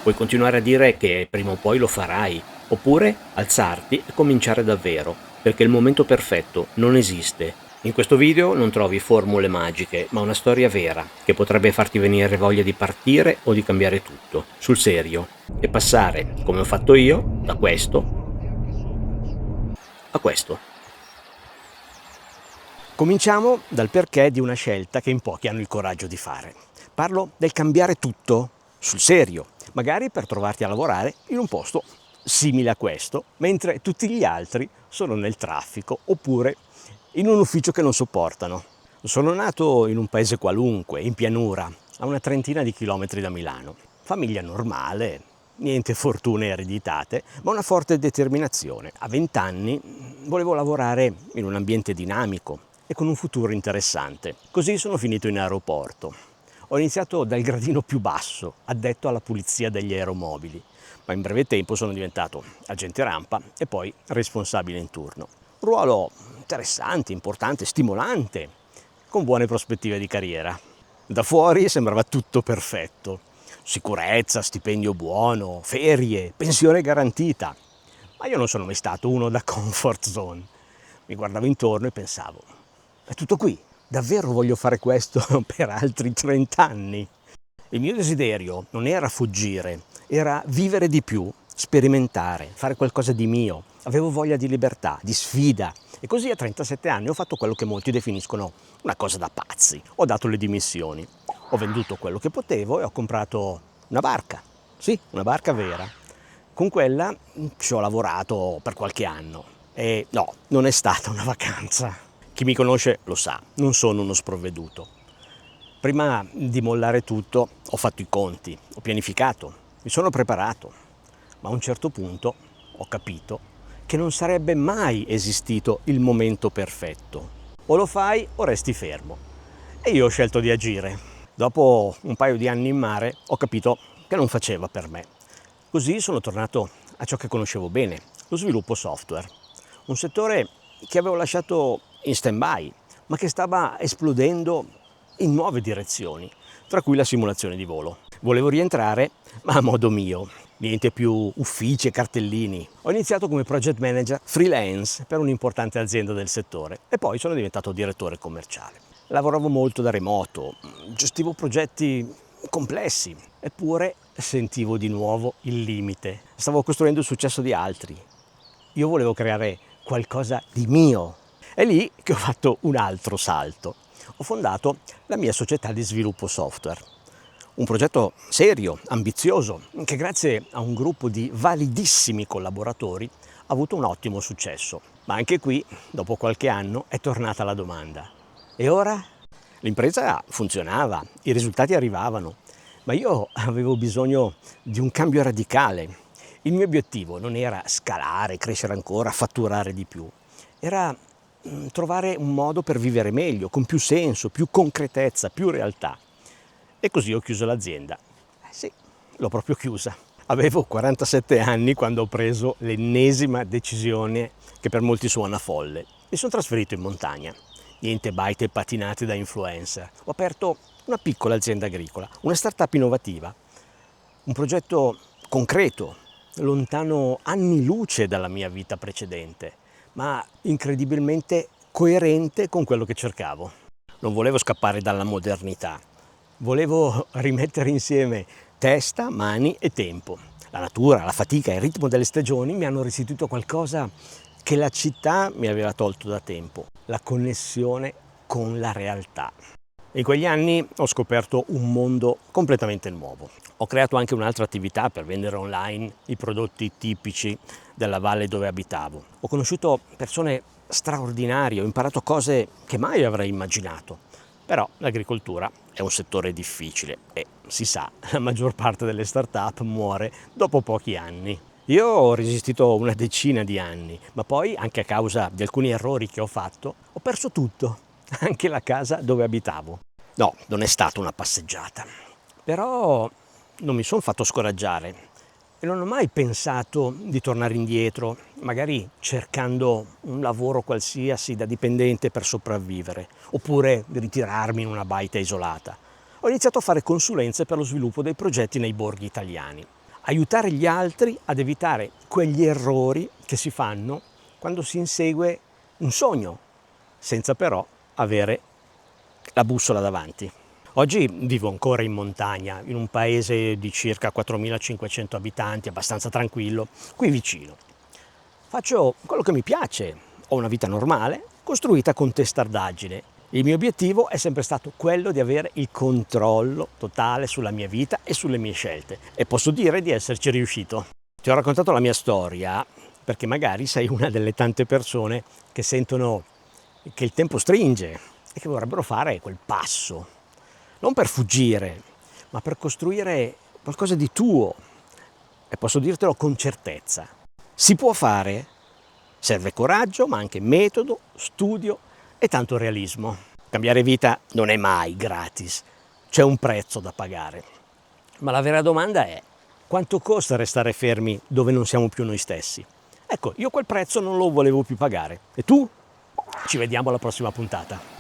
Puoi continuare a dire che prima o poi lo farai, oppure alzarti e cominciare davvero, perché il momento perfetto non esiste. In questo video non trovi formule magiche, ma una storia vera, che potrebbe farti venire voglia di partire o di cambiare tutto, sul serio, e passare, come ho fatto io, da questo a questo. Cominciamo dal perché di una scelta che in pochi hanno il coraggio di fare. Parlo del cambiare tutto, sul serio, magari per trovarti a lavorare in un posto simile a questo, mentre tutti gli altri sono nel traffico oppure in un ufficio che non sopportano. Sono nato in un paese qualunque, in pianura, a una trentina di chilometri da Milano. Famiglia normale, niente fortune ereditate, ma una forte determinazione. A 20 anni volevo lavorare in un ambiente dinamico e con un futuro interessante. Così sono finito in aeroporto. Ho iniziato dal gradino più basso, addetto alla pulizia degli aeromobili, ma in breve tempo sono diventato agente rampa e poi responsabile in turno. Ruolo interessante, importante, stimolante, con buone prospettive di carriera. Da fuori sembrava tutto perfetto. Sicurezza, stipendio buono, ferie, pensione garantita. Ma io non sono mai stato uno da comfort zone. Mi guardavo intorno e pensavo, è tutto qui, davvero voglio fare questo per altri 30 anni? Il mio desiderio non era fuggire, era vivere di più, sperimentare, fare qualcosa di mio. Avevo voglia di libertà, di sfida. E così a 37 anni ho fatto quello che molti definiscono una cosa da pazzi. Ho dato le dimissioni. Ho venduto quello che potevo e ho comprato una barca. Sì, una barca vera. Con quella ci ho lavorato per qualche anno. E no, non è stata una vacanza. Chi mi conosce lo sa, non sono uno sprovveduto. Prima di mollare tutto ho fatto i conti, ho pianificato, mi sono preparato, ma a un certo punto ho capito che non sarebbe mai esistito il momento perfetto. O lo fai o resti fermo. E io ho scelto di agire. Dopo un paio di anni in mare ho capito che non faceva per me. Così sono tornato a ciò che conoscevo bene, lo sviluppo software. Un settore che avevo lasciato in stand-by, ma che stava esplodendo in nuove direzioni, tra cui la simulazione di volo. Volevo rientrare, ma a modo mio. Niente più uffici e cartellini. Ho iniziato come project manager freelance per un'importante azienda del settore e poi sono diventato direttore commerciale. Lavoravo molto da remoto, gestivo progetti complessi, eppure sentivo di nuovo il limite. Stavo costruendo il successo di altri. Io volevo creare qualcosa di mio. È lì che ho fatto un altro salto. Ho fondato la mia società di sviluppo software. Un progetto serio, ambizioso, che grazie a un gruppo di validissimi collaboratori ha avuto un ottimo successo. Ma anche qui, dopo qualche anno, è tornata la domanda. E ora? L'impresa funzionava, i risultati arrivavano, ma io avevo bisogno di un cambio radicale. Il mio obiettivo non era scalare, crescere ancora, fatturare di più. Era trovare un modo per vivere meglio, con più senso, più concretezza, più realtà. E così ho chiuso l'azienda. Sì, l'ho proprio chiusa. Avevo 47 anni quando ho preso l'ennesima decisione che per molti suona folle. Mi sono trasferito in montagna. Niente baite e patinate da influencer. Ho aperto una piccola azienda agricola, una startup innovativa, un progetto concreto, lontano anni luce dalla mia vita precedente, ma incredibilmente coerente con quello che cercavo. Non volevo scappare dalla modernità, volevo rimettere insieme testa, mani e tempo. La natura, la fatica e il ritmo delle stagioni mi hanno restituito qualcosa che la città mi aveva tolto da tempo, la connessione con la realtà. In quegli anni ho scoperto un mondo completamente nuovo. Ho creato anche un'altra attività per vendere online i prodotti tipici della valle dove abitavo. Ho conosciuto persone straordinarie, ho imparato cose che mai avrei immaginato. Però l'agricoltura è un settore difficile e, si sa, la maggior parte delle start-up muore dopo pochi anni. Io ho resistito una decina di anni, ma poi, anche a causa di alcuni errori che ho fatto, ho perso tutto, anche la casa dove abitavo. No, non è stata una passeggiata, però non mi sono fatto scoraggiare e non ho mai pensato di tornare indietro, magari cercando un lavoro qualsiasi da dipendente per sopravvivere, oppure di ritirarmi in una baita isolata. Ho iniziato a fare consulenze per lo sviluppo dei progetti nei borghi italiani. aiutare gli altri ad evitare quegli errori che si fanno quando si insegue un sogno, senza però avere la bussola davanti. Oggi vivo ancora in montagna, in un paese di circa 4.500 abitanti, abbastanza tranquillo, qui vicino. Faccio quello che mi piace, ho una vita normale, costruita con testardaggine. Il mio obiettivo è sempre stato quello di avere il controllo totale sulla mia vita e sulle mie scelte, e posso dire di esserci riuscito. Ti ho raccontato la mia storia perché magari sei una delle tante persone che sentono che il tempo stringe e che vorrebbero fare quel passo, non per fuggire, ma per costruire qualcosa di tuo. E posso dirtelo con certezza. Si può fare, serve coraggio, ma anche metodo, studio e tanto realismo. Cambiare vita non è mai gratis, c'è un prezzo da pagare. Ma la vera domanda è: quanto costa restare fermi dove non siamo più noi stessi? Ecco, io quel prezzo non lo volevo più pagare. E tu? Ci vediamo alla prossima puntata.